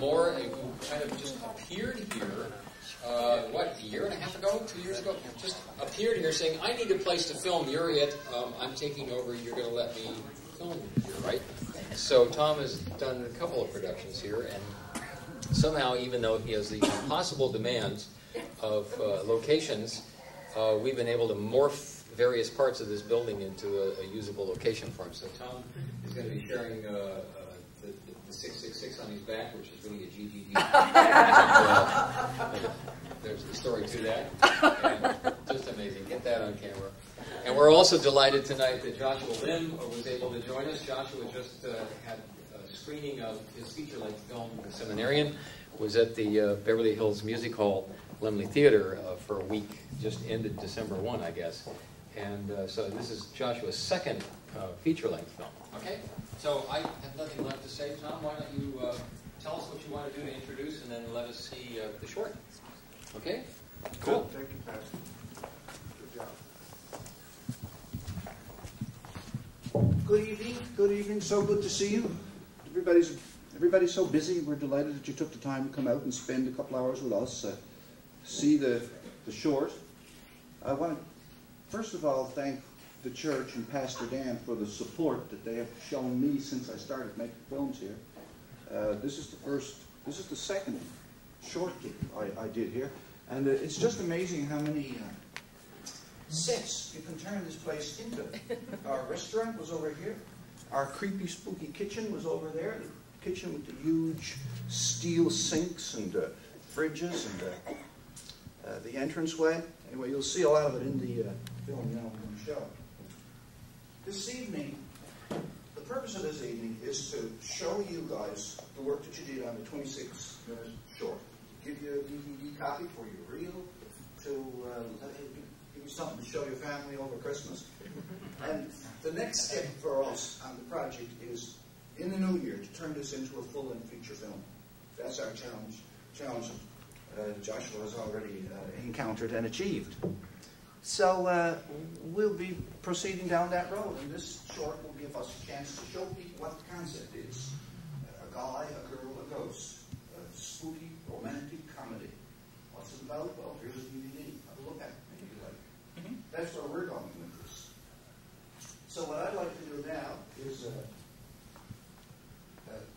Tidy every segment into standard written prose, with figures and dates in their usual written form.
Moore, who kind of just appeared here, what, a year and a half ago, 2 years ago, just appeared here saying, I need a place to film. You're it. I'm taking over. You're going to let me film here, right? So Tom has done a couple of productions here, and somehow, even though he has the impossible demands of locations, we've been able to morph various parts of this building into a usable location for him. So Tom is going to be sharing the 666 on his back, which is really a GGD. There's the story to that. And just amazing. Get that on camera. And we're also delighted tonight that Joshua Lim was able to join us. Joshua just had a screening of his feature-length film, The Seminarian, was at the Beverly Hills Music Hall, Laemmle Theater for a week, just ended December 1, I guess. And so this is Joshua's second feature-length film. Okay? So I have nothing left to say. Tom, why don't you tell us what you want to do to introduce, and then let us see the short. Okay? Cool. Thank you, Pastor. Good job. Good evening. Good evening. So good to see you. Everybody's so busy. We're delighted that you took the time to come out and spend a couple hours with us, see the short. I want to first of all thank the church and Pastor Dan for the support that they have shown me since I started making films here. This is the second short gig I did here, and it's just amazing how many sets you can turn this place into. Our restaurant was over here. Our creepy, spooky kitchen was over there. The kitchen with the huge steel sinks and fridges and the entranceway. Anyway, you'll see a lot of it in the film now I'm going to show. This evening, the purpose of this evening is to show you guys the work that you did on the 26-minute short. Give you a DVD copy for your reel, to give you something to show your family over Christmas. And the next step for us on the project is, in the new year, to turn this into a full-length feature film. That's our challenge Joshua has already encountered and achieved. So we'll be proceeding down that road, and this short will give us a chance to show people what the concept is. A guy, a girl, a ghost. A spooky, romantic comedy. What's it about? Well, here's a DVD. Have a look at it, if you like. That's where we're going with this. So what I'd like to do now is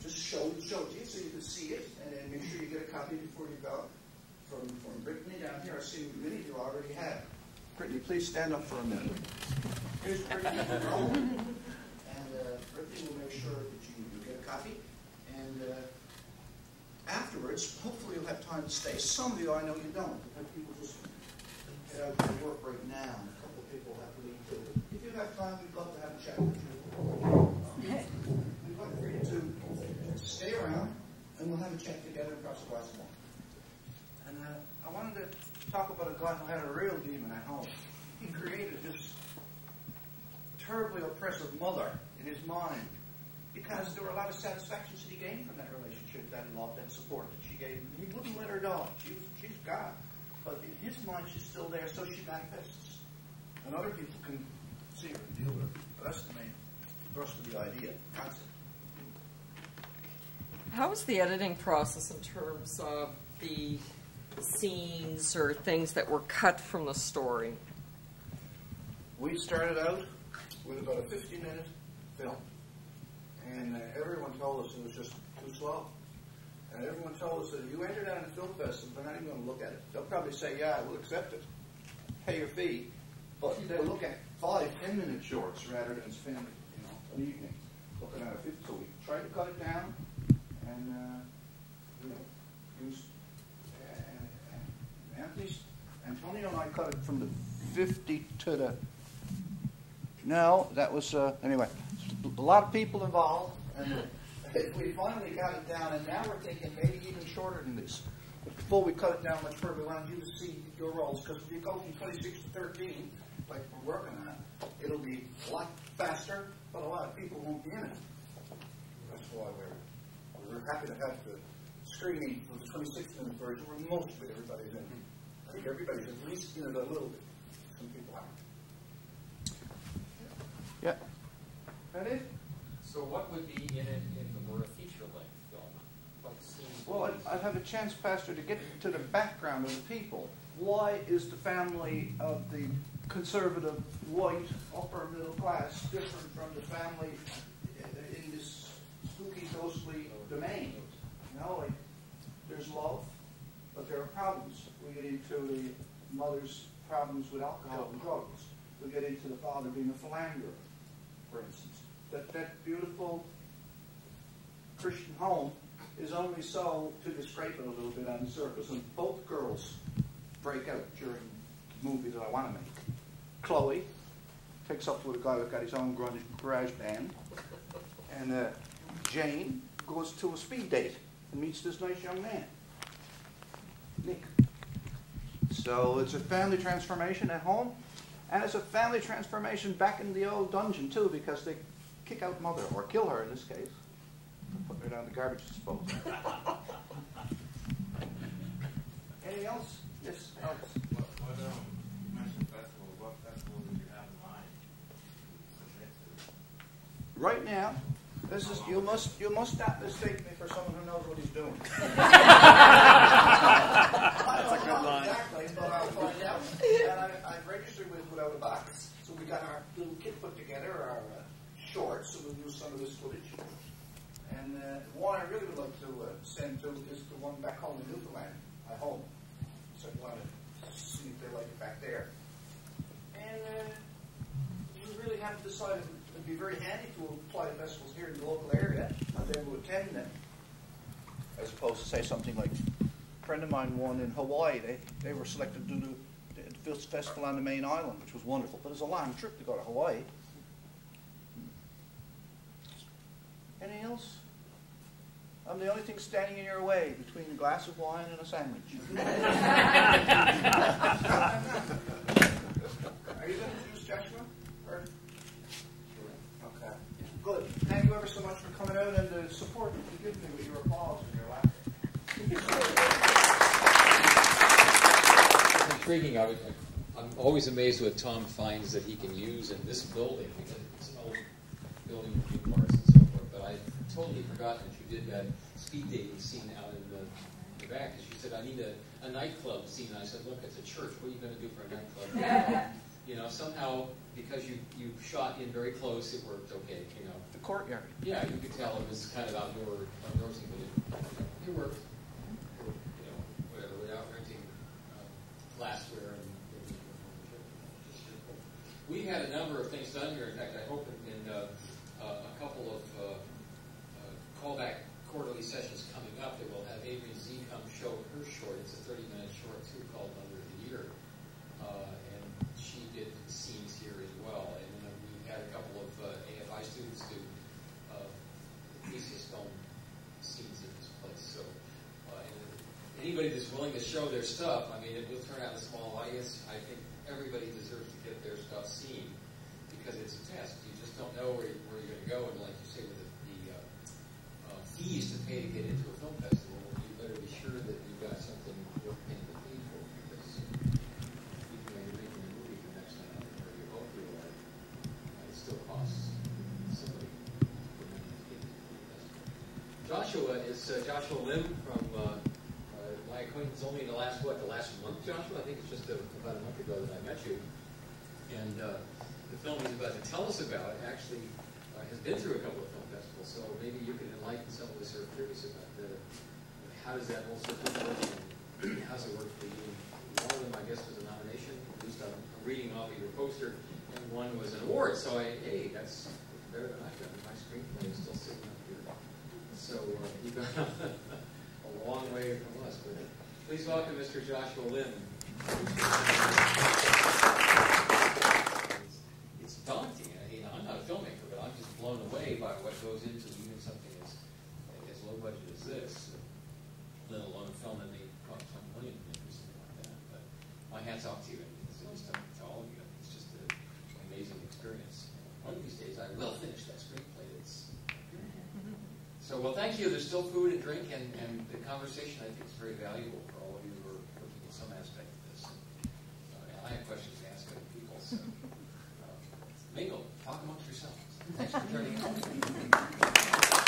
just show it to you so you can see it, and make sure you get a copy before you go. From Brittany down here, I see many of you already have. Brittany, please stand up for a minute. Here's Brittany from Rome, and Brittany will make sure that you get a copy. And afterwards, hopefully you'll have time to stay. Some of you, I know you don't. But people just get out to work right now, and a couple of people have to leave too. If you have time, we'd love to have a chat with you. We'd like for you to stay around, and we'll have a chat together across the glass of wine. And I wanted to talk about a guy who had a real demon at home. He created this terribly oppressive mother in his mind because there were a lot of satisfactions that he gained from that relationship, that love, that support that she gave him. He wouldn't let her die. She's God. But in his mind, she's still there, so she manifests. And other people can see her and deal with her. But that's the main thrust of the idea, concept. How was the editing process in terms of the scenes or things that were cut from the story? We started out with about a 50-minute film, and everyone told us it was just too slow. And everyone told us that if you enter that in a film festival, they're not even going to look at it. They'll probably say, yeah, we'll accept it, pay your fee, but they'll look at 5, 10-minute shorts rather than spend, an evening looking at a 50. So we tried to cut it down, and use Antonio and I cut it from the 50 to the... No, that was... anyway, a lot of people involved, and we finally got it down, and now we're thinking maybe even shorter than this. But before we cut it down much further, we wanted you to see your roles, because if you go from 26 to 13, like we're working on, it'll be a lot faster, but a lot of people won't be in it. That's why we're happy to have the screening for the 26-minute version, where mostly everybody's in it. I think everybody's at least in it a little bit. Some people aren't. Yeah. That it? So what would be in it if it were a feature-length film? What scenes? Well, I'd have a chance, Pastor, to get to the background of the people. Why is the family of the conservative, white, upper middle class different from the family in this spooky, ghostly domain? You know, like, there's love, but there are problems. We get into the mother's problems with alcohol and drugs. We get into the father being a philanderer, for instance. That beautiful Christian home is only so to scrape it a little bit on the surface. And both girls break out during the movie that I want to make. Chloe takes up with a guy who's got his own garage band. And Jane goes to a speed date and meets this nice young man, Nick. So it's a family transformation at home, and it's a family transformation back in the old dungeon too, because they kick out mother, or kill her in this case. Put her down the garbage disposal. Anything else? Yes, Alex. You mentioned festival. What festival did you have in mind? Right now, this is you must not mistake me for someone who knows what he's doing. That's a good line. Exactly, but I'll find out. And I've registered without a box, so we got our little kit put together, our shorts, so we'll use some of this footage. And one I really would like to send to is the one back home in Newfoundland, my home. So I want to see if they like it back there. And we really haven't decided. It'd be very handy to apply to festivals here in the local area and then to attend them, as opposed to say something like a friend of mine won in Hawaii. They were selected to do the festival on the main island, which was wonderful. But it's a long trip to go to Hawaii. Anything else? I'm the only thing standing in your way between a glass of wine and a sandwich. Are you going to introduce Joshua? Or? Okay. Good. Thank you ever so much for coming out and the support that you give me with your applause and your laughter. It's intriguing. I'm always amazed what Tom finds that he can use in this building, because it's an old building with new parts and so forth. But I totally forgot that you did that speed dating scene out in the back. And she said, I need a nightclub scene. And I said, look, it's a church. What are you going to do for a nightclub? You know, somehow, because you shot in very close, it worked okay, you know. The courtyard. Yeah, you could tell it was kind of outdoorsy, but it worked. You know, whatever, without renting glassware and we've had a number of things done here. In fact, I hope in a couple of callback quarterly sessions coming up that we'll have Adrienne Z come show her short. It's a 30-minute short too called Mother of the Year. And she did scenes here as well. And then we've had a couple of AFI students do thesis film scenes in this place. So anybody that's willing to show their stuff, I mean, it will turn out a small audience. I think everybody deserves to get their stuff seen because it's a test. You just don't know where you're going to go. And like you say, with the fees to pay to get into a film festival, you better be sure that you've got something worth paying the fee for, because even though you're making a movie for next time, or you hope you are, it still costs somebody for them to get into the film festival. Joshua is Joshua Lim from my acquaintance only in the last month, Joshua? I think it's just about a month ago that I met you. And the film he's about to tell us about actually has been through a couple of film festivals, so maybe you can enlighten some of us who are curious about how does that whole circle work, and how does it work for you? One of them, I guess, was a nomination, at least I'm reading off of your poster, and one was an award, so hey, that's better than I've done. My screenplay is still sitting up here. So you've got a long way from us, but please welcome Mr. Joshua Lim. It's daunting. I'm not a filmmaker, but I'm just blown away by what goes into even something as low budget as this, let alone a film that may cost $20 million or something like that. But my hat's off to you. It's just to all of you. It's just an amazing experience. One of these days, I will finish that screenplay. So, well, thank you. There's still food and drink, and the conversation, I think, is very valuable for all of you who are looking at some aspect of this. I have questions to ask other people, so mingle, talk amongst yourselves. Thanks for turning out.